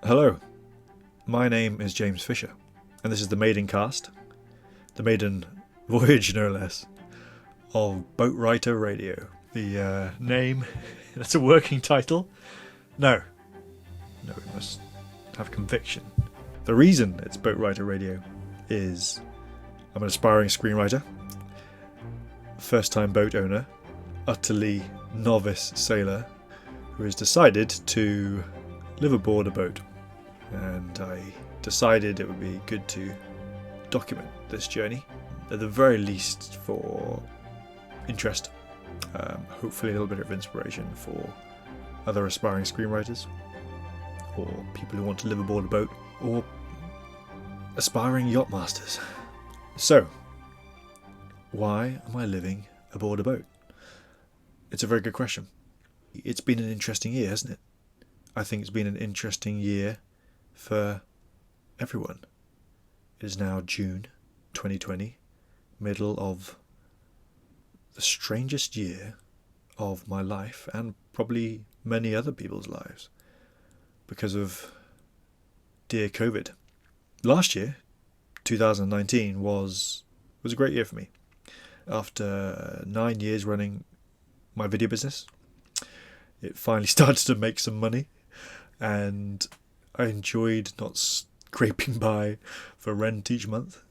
Hello, my name is James Fisher, and this is the maiden cast, the maiden voyage no less, of Boatwriter Radio. The name, that's a working title? No, we must have conviction. The reason it's Boatwriter Radio is I'm an aspiring screenwriter, first-time boat owner, utterly novice sailor who has decided to live aboard a boat. And I decided it would be good to document this journey, at the very least for interest, hopefully a little bit of inspiration for other aspiring screenwriters, or people who want to live aboard a boat, or aspiring yacht masters. So, why am I living aboard a boat? It's a very good question. It's been an interesting year, hasn't it? I think it's been an interesting year for everyone. It is now June 2020, middle of the strangest year of my life and probably many other people's lives because of dear COVID. Last year, 2019, was a great year for me. After 9 years running my video business, it finally started to make some money, and I enjoyed not scraping by for rent each month.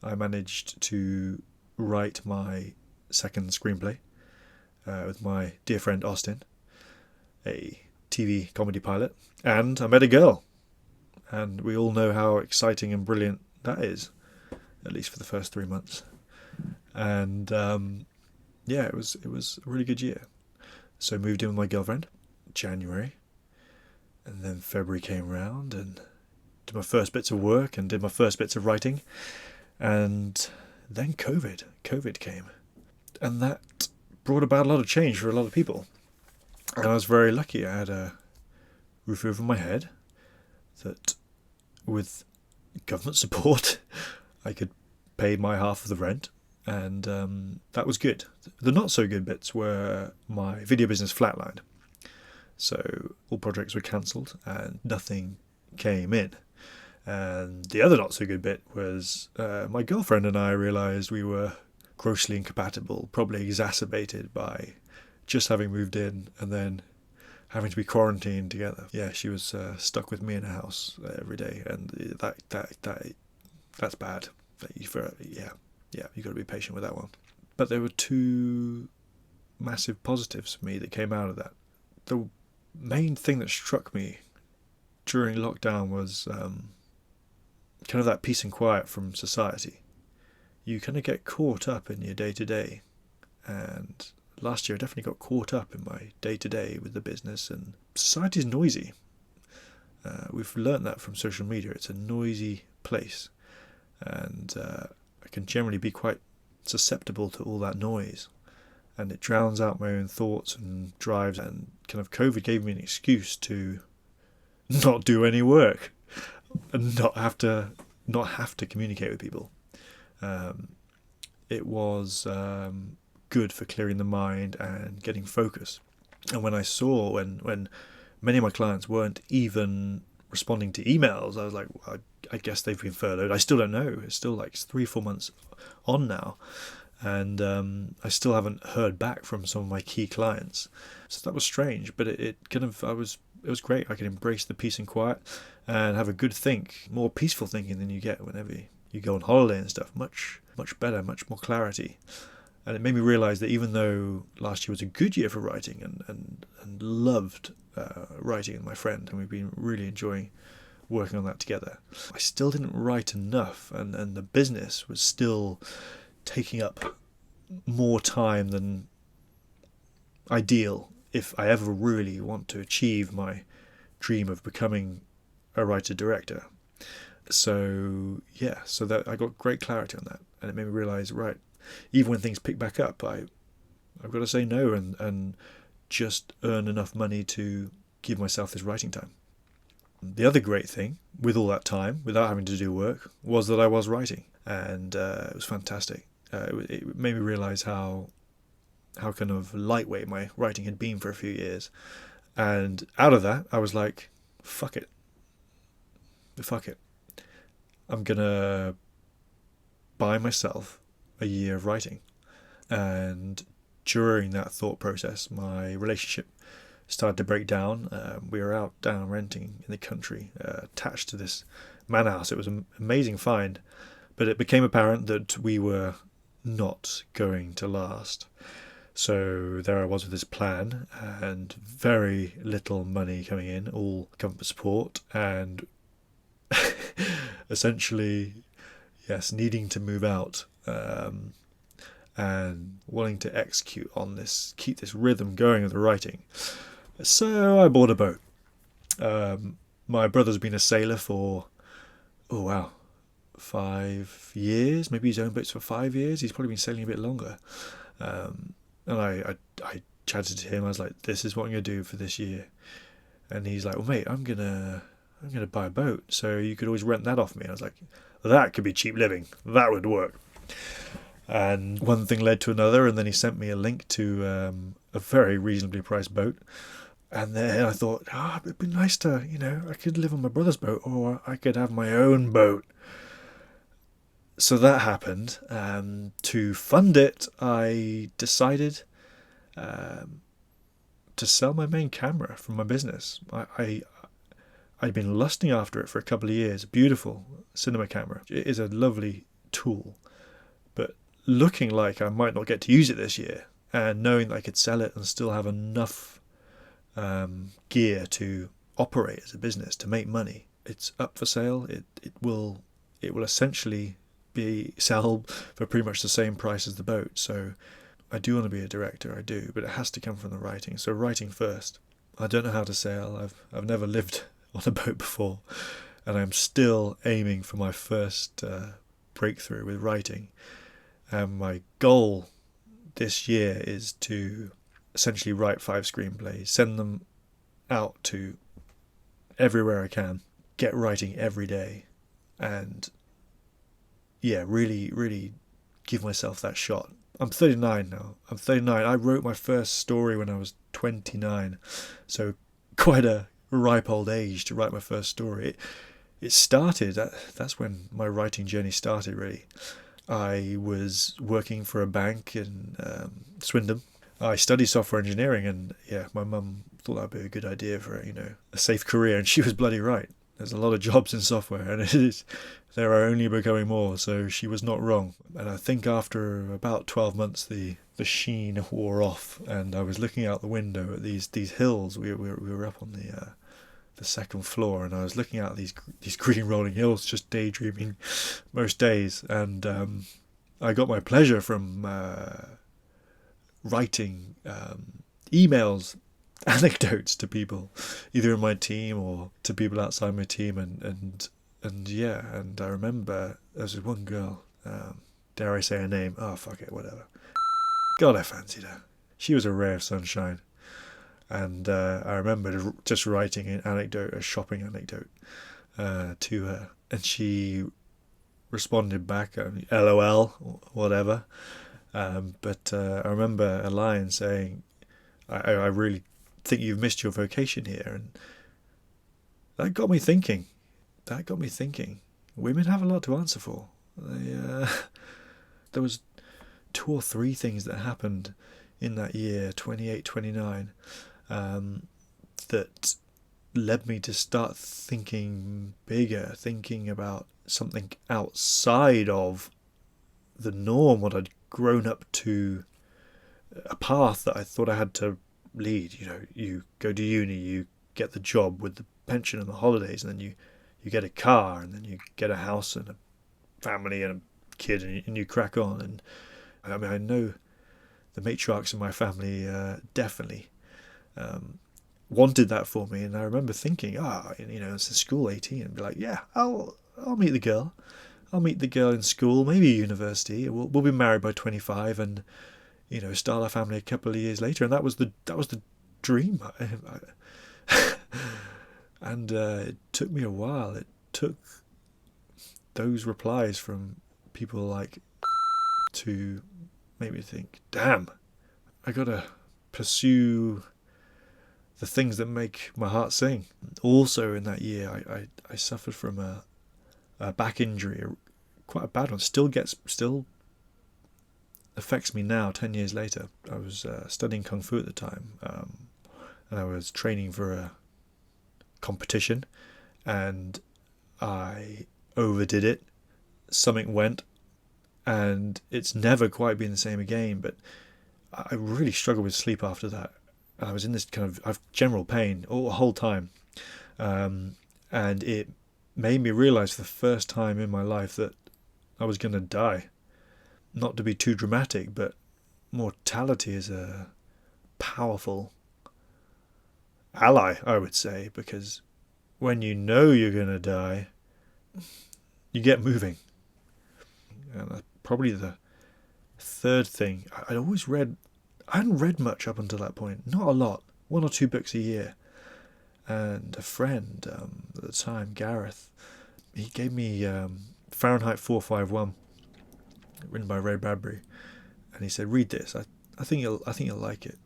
I managed to write my second screenplay with my dear friend Austin, a TV comedy pilot, and I met a girl. And we all know how exciting and brilliant that is, at least for the first 3 months. And it was a really good year. So I moved in with my girlfriend, January. And then February came round and did my first bits of work and did my first bits of writing. And then COVID came. And that brought about a lot of change for a lot of people. And I was very lucky. I had a roof over my head that, with government support, I could pay my half of the rent. And that was good. The not so good bits were my video business flatlined. So all projects were cancelled and nothing came in. And the other not so good bit was my girlfriend and I realised we were grossly incompatible, probably exacerbated by just having moved in and then having to be quarantined together. Yeah, she was stuck with me in a house every day, and that's bad. You've got to be patient with that one. But there were two massive positives for me that came out of that. The main thing that struck me during lockdown was kind of that peace and quiet from society. You kind of get caught up in your day-to-day, and last year I definitely got caught up in my day-to-day with the business, and society's noisy. We've learnt that from social media. It's a noisy place, and I can generally be quite susceptible to all that noise. And it drowns out my own thoughts and drives, and kind of COVID gave me an excuse to not do any work and not have to communicate with people. It was good for clearing the mind and getting focus. And when I saw when many of my clients weren't even responding to emails, I was like, well, I guess they've been furloughed. I still don't know. It's still like 3-4 months on now. And I still haven't heard back from some of my key clients, so that was strange. But it was great. I could embrace the peace and quiet, and have a good think, more peaceful thinking than you get whenever you go on holiday and stuff. Much better, much more clarity. And it made me realise that even though last year was a good year for writing, and loved writing with my friend, and we've been really enjoying working on that together, I still didn't write enough, and the business was still taking up more time than ideal if I ever really want to achieve my dream of becoming a writer-director. So that I got great clarity on that, and it made me realise, right, even when things pick back up, I've got to say no and just earn enough money to give myself this writing time. The other great thing with all that time, without having to do work, was that I was writing, and it was fantastic. It made me realise how kind of lightweight my writing had been for a few years. And out of that, I was like, fuck it. fuck it. I'm going to buy myself a year of writing. And during that thought process, my relationship started to break down. We were out down renting in the country, attached to this manor house. It was an amazing find, but it became apparent that we were not going to last. So there I was with this plan, and very little money coming in, all government support, and essentially, yes, needing to move out, and wanting to execute on this, keep this rhythm going with the writing. So I bought a boat. My brother's been a sailor for, 5 years. Maybe he's owned boats for 5 years. He's probably been sailing a bit longer. And I chatted to him. I was like, "This is what I'm gonna do for this year." And he's like, "Well, mate, I'm gonna buy a boat, so you could always rent that off me." And I was like, "That could be cheap living. That would work." And one thing led to another, and then he sent me a link to a very reasonably priced boat. And then I thought, it'd be nice to, I could live on my brother's boat, or I could have my own boat. So that happened. To fund it, I decided to sell my main camera from my business. I'd been lusting after it for a couple of years. Beautiful cinema camera. It is a lovely tool, but looking like I might not get to use it this year, and knowing that I could sell it and still have enough gear to operate as a business, to make money. It's up for sale. It will essentially be sold for pretty much the same price as the boat. So I do want to be a director, I do, but it has to come from the writing. So writing first. I don't know how to sail. I've never lived on a boat before, and I'm still aiming for my first breakthrough with writing. And my goal this year is to essentially write 5 screenplays, send them out to everywhere I can, get writing every day, and really, really give myself that shot. I'm 39 now. I wrote my first story when I was 29, so quite a ripe old age to write my first story. It started, that's when my writing journey started, really. I was working for a bank in Swindon. I studied software engineering, and my mum thought that would be a good idea for a safe career, and she was bloody right. There's a lot of jobs in software, and there are only becoming more, so she was not wrong. And I think after about 12 months, the sheen wore off, and I was looking out the window at these hills. We were up on the second floor, and I was looking out these green rolling hills, just daydreaming most days. And I got my pleasure from writing emails, anecdotes to people, either in my team or to people outside my team, and I remember there was one girl, dare I say her name? Oh, fuck it, whatever. God, I fancied her. She was a ray of sunshine. And I remember just writing an anecdote, a shopping anecdote, to her, and she responded back, LOL, whatever. But I remember a line saying, I really think you've missed your vocation here. And that got me thinking. Women have a lot to answer for. There was 2 or 3 things that happened in that year, 28, 29, that led me to start thinking bigger, thinking about something outside of the norm, what I'd grown up to, a path that I thought I had to lead. You go to uni, you get the job with the pension and the holidays, and then you get a car, and then you get a house and a family and a kid, and you crack on. And I know the matriarchs in my family definitely wanted that for me, and I remember thinking, it's a school 18, and be like, I'll meet the girl. I'll meet the girl in school, maybe university. We'll be married by 25, and start our family a couple of years later. And that was the dream. And it took me a while. It took those replies from people like to make me think, damn, I gotta pursue the things that make my heart sing. Also in that year, I suffered from a back injury, quite a bad one. Still affects me now, 10 years later. I was studying Kung Fu at the time, and I was training for a competition, and I overdid it. Something went, and it's never quite been the same again, but I really struggled with sleep after that. I was in this kind of general pain all the whole time, and it made me realise for the first time in my life that I was going to die. Not to be too dramatic, but mortality is a powerful ally, I would say, because when you know you're going to die, you get moving. And probably the third thing, I hadn't read much up until that point, not a lot, 1 or 2 books a year. And a friend at the time, Gareth, he gave me Fahrenheit 451, written by Ray Bradbury, and he said, "Read this. I think you'll like it."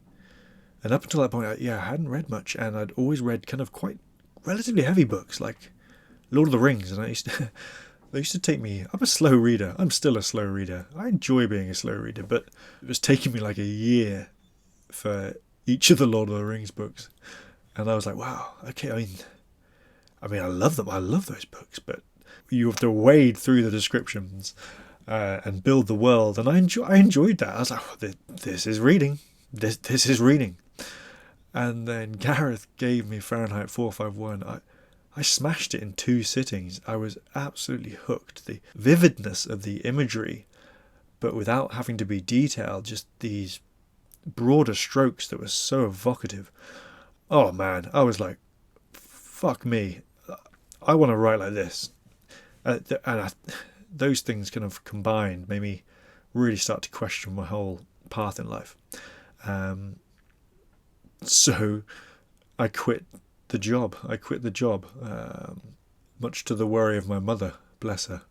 And up until that point, I hadn't read much, and I'd always read kind of quite relatively heavy books like Lord of the Rings, and they used to take me. I'm a slow reader. I'm still a slow reader. I enjoy being a slow reader, but it was taking me like a year for each of the Lord of the Rings books, and I was like, wow, okay. I mean, I love them. I love those books, but you have to wade through the descriptions and build the world, and I enjoyed that. I was like, oh, this is reading. This is reading. And then Gareth gave me Fahrenheit 451. I smashed it in 2 sittings. I was absolutely hooked. The vividness of the imagery, but without having to be detailed, just these broader strokes that were so evocative. Oh man, I was like, fuck me. I want to write like this. Those things kind of combined made me really start to question my whole path in life. So I quit the job. Much to the worry of my mother, bless her.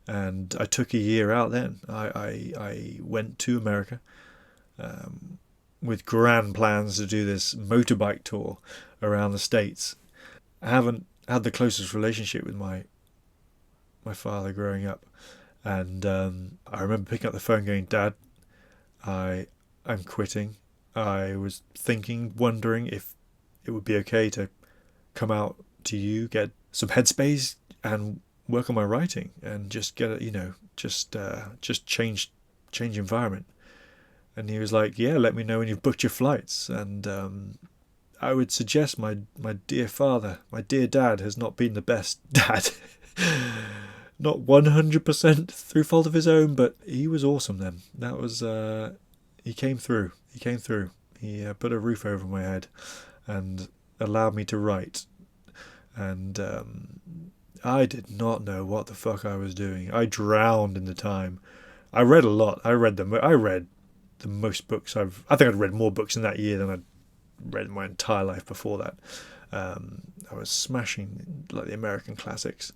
And I took a year out then. I went to America with grand plans to do this motorbike tour around the States. I haven't had the closest relationship with my father growing up. And I remember picking up the phone going, "Dad, I'm quitting." I was wondering if it would be okay to come out to you, get some headspace and work on my writing and just get just change environment. And he was like, "Yeah, let me know when you've booked your flights." And I would suggest my dear father, my dear dad, has not been the best dad. Not 100% through fault of his own, but he was awesome then. That was he came through. He put a roof over my head and allowed me to write. And I did not know what the fuck I was doing. I drowned in the time. I read a lot. I read the most books I think I'd read more books in that year than I'd read in my entire life before that. I was smashing like the American classics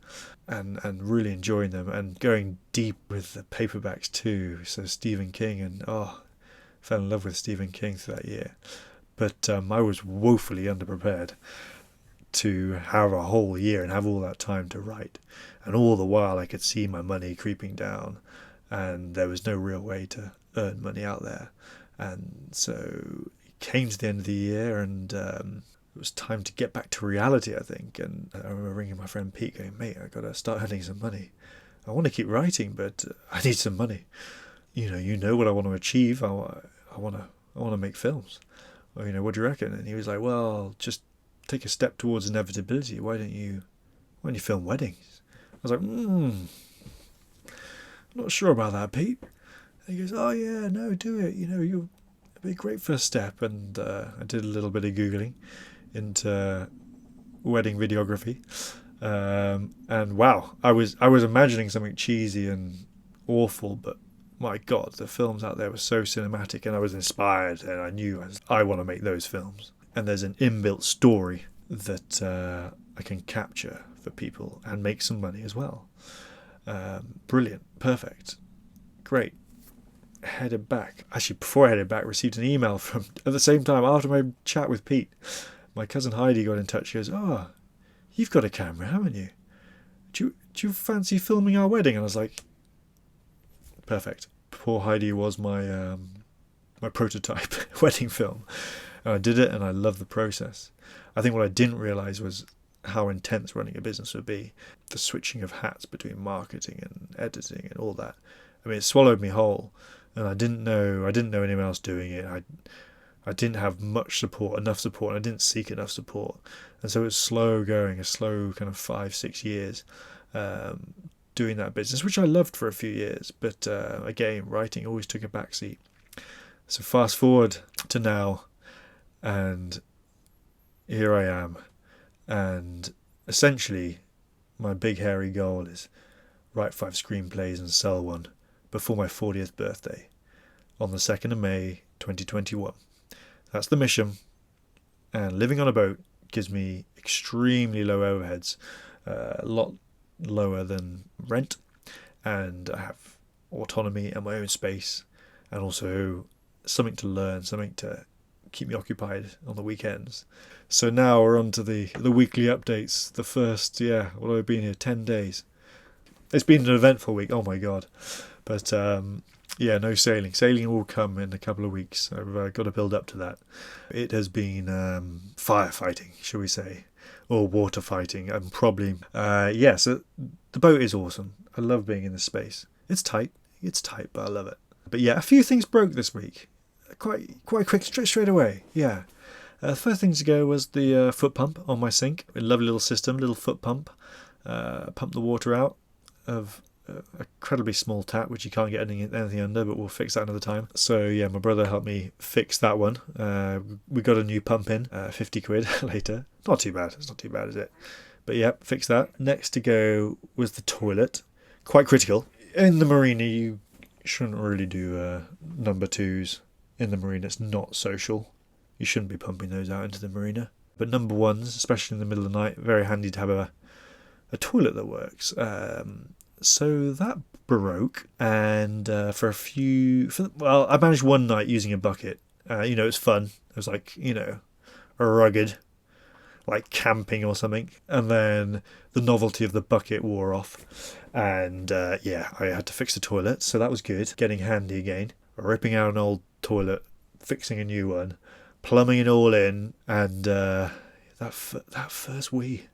and really enjoying them and going deep with the paperbacks too. So Stephen King, and fell in love with Stephen King through that year. But I was woefully underprepared to have a whole year and have all that time to write. And all the while I could see my money creeping down, and there was no real way to earn money out there. And so it came to the end of the year, and it was time to get back to reality, I think. And I remember ringing my friend Pete going, "Mate, I got to start earning some money. I want to keep writing, but I need some money. You know what I want to achieve. I want to make films. What do you reckon?" And he was like, "Well, just take a step towards inevitability. Why don't you film weddings?" I was like, I'm not sure about that, Pete. And he goes, "Oh yeah, no, do it. It'd be a great first step." And I did a little bit of Googling into wedding videography. And wow, I was imagining something cheesy and awful, but my God, the films out there were so cinematic, and I was inspired, and I knew I want to make those films. And there's an inbuilt story that I can capture for people and make some money as well. Brilliant, perfect, great. Headed back. Actually, before I headed back, received an email from, at the same time, after my chat with Pete, my cousin Heidi got in touch. She goes, "Oh, you've got a camera, haven't you? Do you fancy filming our wedding?" And I was like, perfect. Poor Heidi was my my prototype wedding film. And I did it, and I loved the process. I think what I didn't realise was how intense running a business would be. The switching of hats between marketing and editing and all that. I mean, it swallowed me whole, and I didn't know anyone else doing it. I didn't have enough support, and I didn't seek enough support. And so it was slow going, a slow kind of 5-6 years doing that business, which I loved for a few years. But again, writing always took a backseat. So fast forward to now, and here I am. And essentially, my big hairy goal is write 5 screenplays and sell one before my 40th birthday on the 2nd of May 2021. That's the mission. And living on a boat gives me extremely low overheads, a lot lower than rent, and I have autonomy and my own space, and also something to learn, something to keep me occupied on the weekends. So now we're on to the weekly updates. The first, what have I been here? 10 days. It's been an eventful week, oh my god. But no sailing. Sailing will come in a couple of weeks. I've got to build up to that. It has been firefighting, shall we say, or water fighting. And probably, so the boat is awesome. I love being in this space. It's tight, but I love it. But yeah, a few things broke this week. Quite quick, straight away. Yeah. First thing to go was the foot pump on my sink. A lovely little system, little foot pump. Pump the water out of an incredibly small tap, which you can't get anything under, but we'll fix that another time. So yeah, my brother helped me fix that one. We got a new pump in, 50 quid later. Not too bad. It's not too bad, is it? But yeah, fix that. Next to go was the toilet. Quite critical. In the marina, you shouldn't really do number 2s. In the marina, it's not social. You shouldn't be pumping those out into the marina. But number 1s, especially in the middle of the night, very handy to have a toilet that works. So that broke, and I managed one night using a bucket. It was fun. It was like, rugged, like camping or something. And then the novelty of the bucket wore off, and I had to fix the toilet. So that was good, getting handy again. Ripping out an old toilet, fixing a new one, plumbing it all in, and that first wee,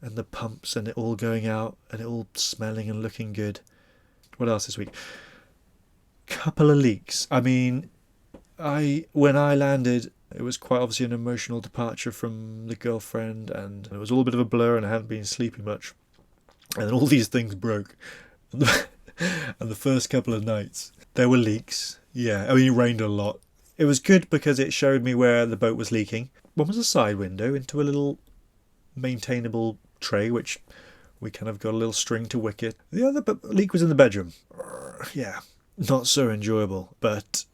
and the pumps and it all going out and it all smelling and looking good. What else this week? Couple of leaks. I mean, when I landed, it was quite obviously an emotional departure from the girlfriend, and it was all a bit of a blur, and I hadn't been sleeping much, and then all these things broke. And the first couple of nights, there were leaks. Yeah, I mean, it rained a lot. It was good because it showed me where the boat was leaking. One was a side window into a little maintainable tray, which we kind of got a little string to wick it. The other leak was in the bedroom. Yeah, not so enjoyable. But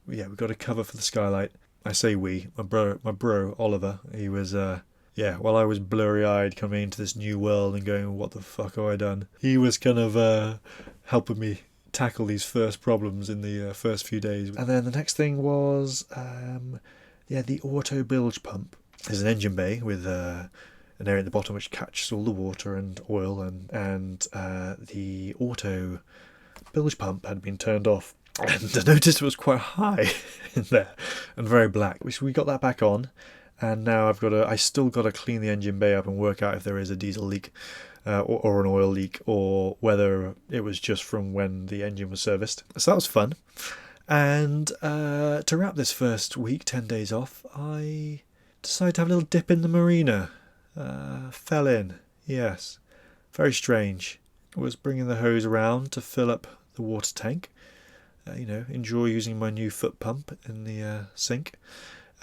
yeah, we got a cover for the skylight. I say we, my bro Oliver, he was while I was blurry-eyed coming into this new world and going, what the fuck have I done? He was kind of helping me tackle these first problems in the first few days. And then the next thing was, the auto bilge pump. There's an engine bay with an area at the bottom which catches all the water and oil, and the auto bilge pump had been turned off. And I noticed it was quite high in there and very black. So we got that back on. And now I still got to clean the engine bay up and work out if there is a diesel leak or an oil leak, or whether it was just from when the engine was serviced. So that was fun. And to wrap this first week, 10 days off, I decided to have a little dip in the marina. Fell in, yes. Very strange. I was bringing the hose around to fill up the water tank. Enjoy using my new foot pump in the sink.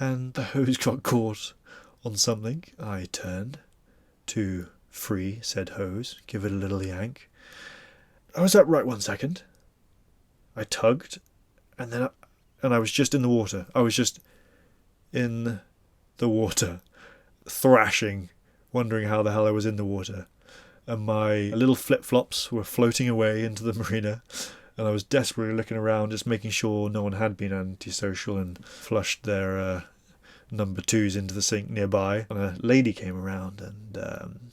And the hose got caught on something. I turned to free said hose, give it a little yank. I was upright 1 second. I tugged, and I was just in the water. I was just in the water, thrashing, wondering how the hell I was in the water. And my little flip-flops were floating away into the marina. And I was desperately looking around, just making sure no one had been antisocial and flushed their number twos into the sink nearby, and a lady came around, and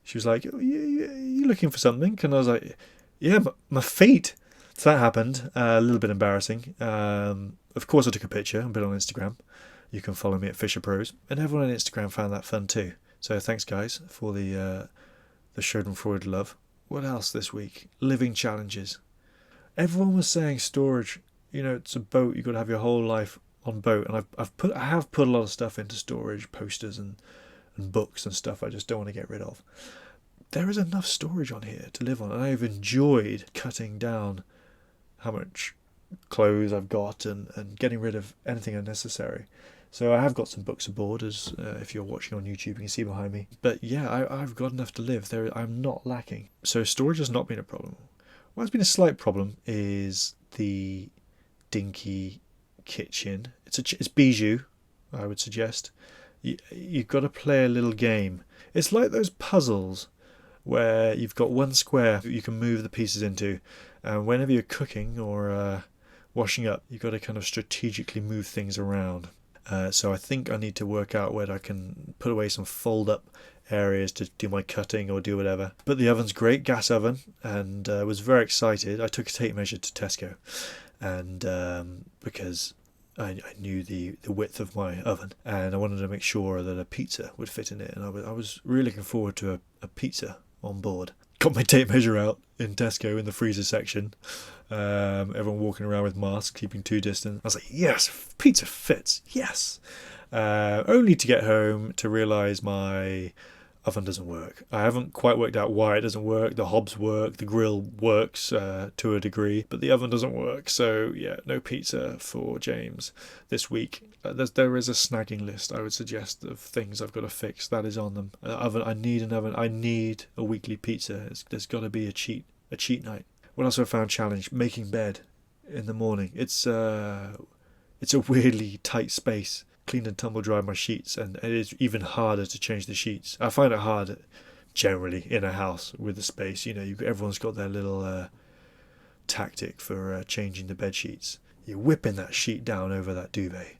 she was like, you looking for something? And I was like, yeah, my feet. So that happened. A little bit embarrassing. Of course, I took a picture and put it on Instagram. You can follow me at Fisher Pros, and everyone on Instagram found that fun too. So thanks, guys, for the Schadenfreude love. What else this week? Living challenges. Everyone was saying storage. It's a boat. You've got to have your whole life on boat, and I have put a lot of stuff into storage, posters and books and stuff I just don't want to get rid of. There is enough storage on here to live on, and I've enjoyed cutting down how much clothes I've got and getting rid of anything unnecessary. So I have got some books aboard, as if you're watching on YouTube you can see behind me. But yeah, I've got enough to live. I'm not lacking. So storage has not been a problem. What has been a slight problem is the dinky kitchen. It's bijou, I would suggest. You've got to play a little game. It's like those puzzles where you've got one square you can move the pieces into, and whenever you're cooking or washing up, you've got to kind of strategically move things around. So I think I need to work out where I can put away some fold-up areas to do my cutting or do whatever. But the oven's great, gas oven, and I was very excited. I took a tape measure to Tesco, and because I knew the width of my oven, and I wanted to make sure that a pizza would fit in it, and I was really looking forward to a pizza on board. Got my tape measure out in Tesco in the freezer section. Everyone walking around with masks, keeping 2 distance. I was like, yes, pizza fits, yes. Only to get home to realise my oven doesn't work. I haven't quite worked out why it doesn't work. The hobs work, the grill works to a degree, but the oven doesn't work. So yeah, no pizza for James this week. There is a snagging list, I would suggest, of things I've got to fix. That is on them. Oven. I need an oven. I need a weekly pizza. There's got to be a cheat night. What else have I found challenge? Making bed in the morning. It's a weirdly tight space. Cleaned and tumble dried my sheets, and it is even harder to change the sheets. I find it hard generally in a house with the space. Everyone's got their little tactic for changing the bed sheets. You're whipping that sheet down over that duvet.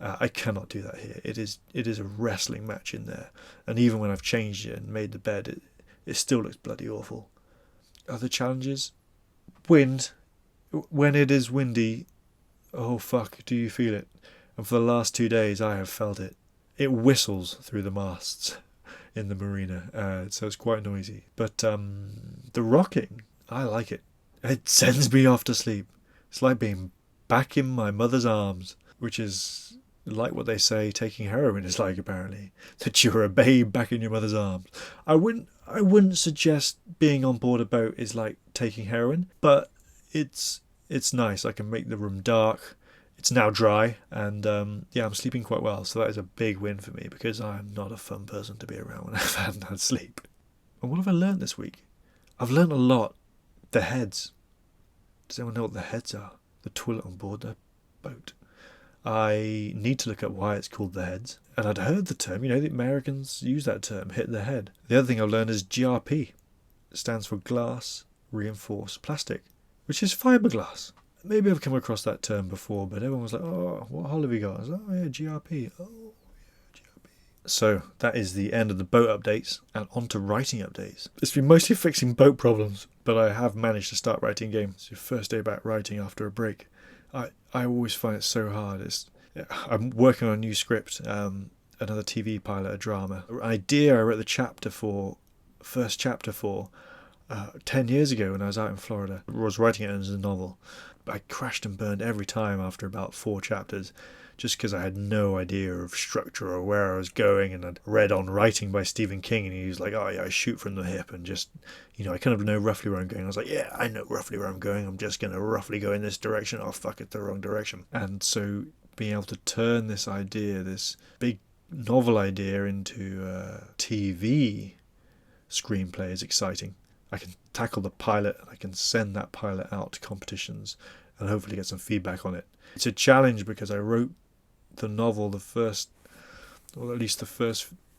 I cannot do that here. It is a wrestling match in there, and even when I've changed it and made the bed, it still looks bloody awful. Other challenges? Wind. When it is windy, oh fuck, do you feel it? And for the last 2 days I have felt it. It whistles through the masts in the marina, so it's quite noisy. But the rocking, I like it. It sends me off to sleep. It's like being back in my mother's arms, which is like what they say taking heroin is like, apparently. That you're a babe back in your mother's arms. I wouldn't suggest being on board a boat is like taking heroin, but it's nice. I can make the room dark. It's now dry, and I'm sleeping quite well, so that is a big win for me, because I'm not a fun person to be around when I've had sleep. And what have I learnt this week? I've learnt a lot. The heads. Does anyone know what the heads are? The toilet on board the boat. I need to look up why it's called the heads. And I'd heard the term, the Americans use that term, hit the head. The other thing I've learned is GRP. It stands for glass reinforced plastic, which is fiberglass. Maybe I've come across that term before, but everyone was like, oh, what hull have you got? I was like, oh yeah, GRP. Oh yeah, GRP. So that is the end of the boat updates, and on to writing updates. It's been mostly fixing boat problems, but I have managed to start writing again. It's your first day back writing after a break. I always find it so hard. I'm working on a new script, another TV pilot, a drama. An idea I wrote the first chapter for 10 years ago when I was out in Florida. I was writing it as a novel. I crashed and burned every time after about 4 chapters, just because I had no idea of structure or where I was going, and I'd read on Writing by Stephen King, and he was like, oh yeah, I shoot from the hip, and just, I kind of know roughly where I'm going. I was like, yeah, I know roughly where I'm going, I'm just going to roughly go in this direction. Oh fuck, it's the wrong direction. And so being able to turn this idea, this big novel idea, into a TV screenplay is exciting. I can tackle the pilot, and I can send that pilot out to competitions and hopefully get some feedback on it. It's a challenge because I wrote the novel, the first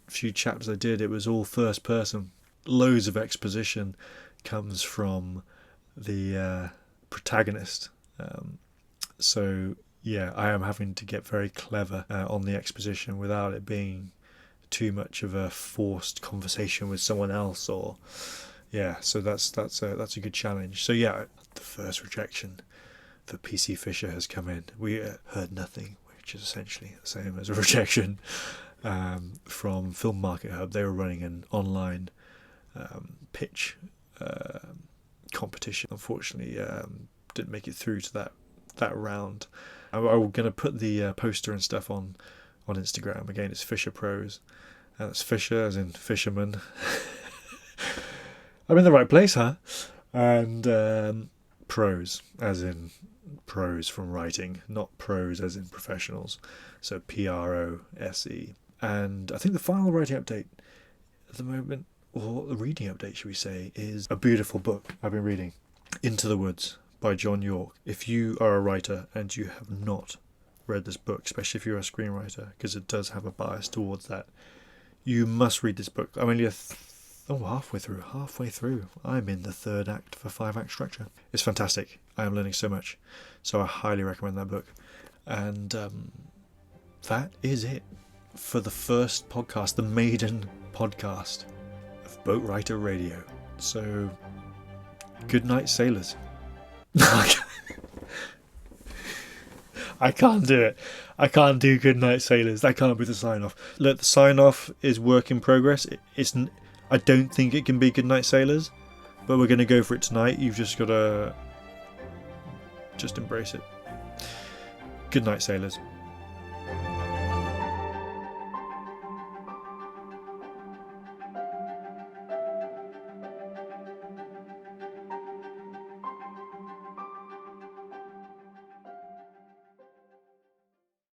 few chapters I did, it was all first person. Loads of exposition comes from the protagonist. So yeah, I am having to get very clever on the exposition without it being too much of a forced conversation with someone else, or so that's a good challenge. So yeah, the first rejection for PC Fisher has come in. We heard nothing, which is essentially the same as a rejection from Film Market Hub. They were running an online pitch competition. Unfortunately, didn't make it through to that round. I'm going to put the poster and stuff on Instagram. Again, it's Fisher Pros. That's Fisher as in fisherman. I'm in the right place, huh? And pros as in pros from writing, not pros as in professionals. So PROSE. And I think the final writing update at the moment, or the reading update, should we say, is a beautiful book I've been reading, Into the Woods by John York. If you are a writer and you have not read this book, especially if you're a screenwriter, because it does have a bias towards that, you must read this book. I'm only halfway through. I'm in the third act of a 5-act structure. It's fantastic. I am learning so much. So I highly recommend that book. And that is it for the first podcast, the maiden podcast of Boatwriter Radio. So, good night, sailors. I can't do it. I can't do good night, sailors. That can't be the sign off. Look, the sign off is work in progress. I don't think it can be good night, sailors, but we're going to go for it tonight. You've just got to embrace it. Good night, sailors.